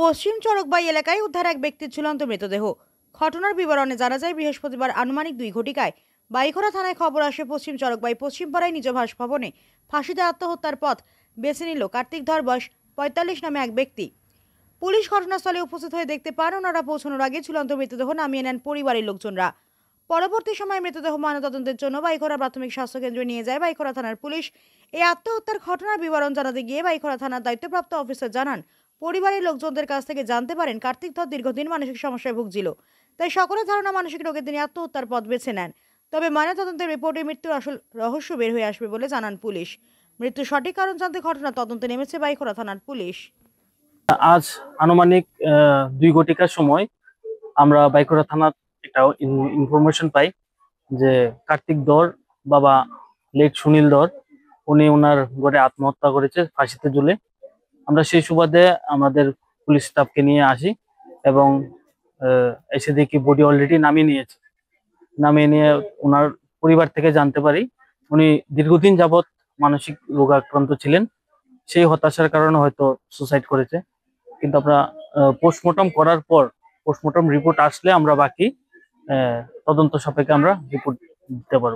পশ্চিম চরকবাই এলাকায় উদ্ধার এক ব্যক্তির ঝুলন্ত মৃতদেহ। ঘটনার বিবরণে জানা যায়, বৃহস্পতিবার আনুমানিক 2 ঘটিকায় বাইখরা থানায় খবর আসে পশ্চিম চরকবাই পশ্চিমপাড়ায় নিজ বাসভবনে ফাঁসিতে আত্মহত্যার পথ বেছে নিল কার্তিক ধর বয়স 45 নামে এক ব্যক্তি। পুলিশ ঘটনাস্থলে উপস্থিত হয়ে দেখতে পান, ওনারা পৌঁছানোর আগে ঝুলন্ত মৃতদেহ নামিয়ে নেন পরিবারের লোকজনরা। পরবর্তী সময় মৃতদেহ ময়নাতদন্তের জন্য বাইখরা প্রাথমিক স্বাস্থ্য কেন্দ্রে নিয়ে যায় বাইখরা থানার পুলিশ। এই আত্মহত্যার ঘটনার বিবরণ জানাতে গিয়ে বাইখরা থানার দায়িত্বপ্রাপ্ত অফিসার জানান, পরিবারের লোকজনদের কাছ থেকে জানতে পারেন কার্তিক ধর দীর্ঘদিন মানসিক সমস্যায় ভুগছিল, তাই সকলের ধারণা মানসিক রোগে তিনি আত্মহত্যার পথ বেছে নেন। তবে ময়নাতদন্তের রিপোর্টে মৃত্যুর আসল রহস্য বের হয়ে আসবে বলে জানান পুলিশ। মৃত্যুর সঠিক কারণ জানতে ঘটনা তদন্তে নেমেছে বাইখরা থানার পুলিশ। আজ আনুমানিক 2 ঘটিকার সময় আমরা বাইখরা থানার একটা ইনফরমেশন পাই যে কার্তিক ধর বাবা লেট সুনীল ধর উনি ওনার ঘরে আত্মহত্যা করেছে ফাঁসিতে ঝুলে। আমরা সেই সুবাদে আমাদের পুলিশ স্টাফকে নিয়ে আসি এবং এসে দেখি বডি অলরেডি নামিয়ে নিয়ে ওনার পরিবার থেকে জানতে পারি উনি দীর্ঘদিন যাবৎ মানসিক রোগাক্রান্ত ছিলেন। সেই হতাশার কারণে হয়তো সুসাইড করেছে। কিন্তু আমরা পোস্টমর্টম করার পর পোস্টমর্টম রিপোর্ট আসলে আমরা বাকি তদন্ত সাপেক্ষে আমরা রিপোর্ট দিতে পারবো।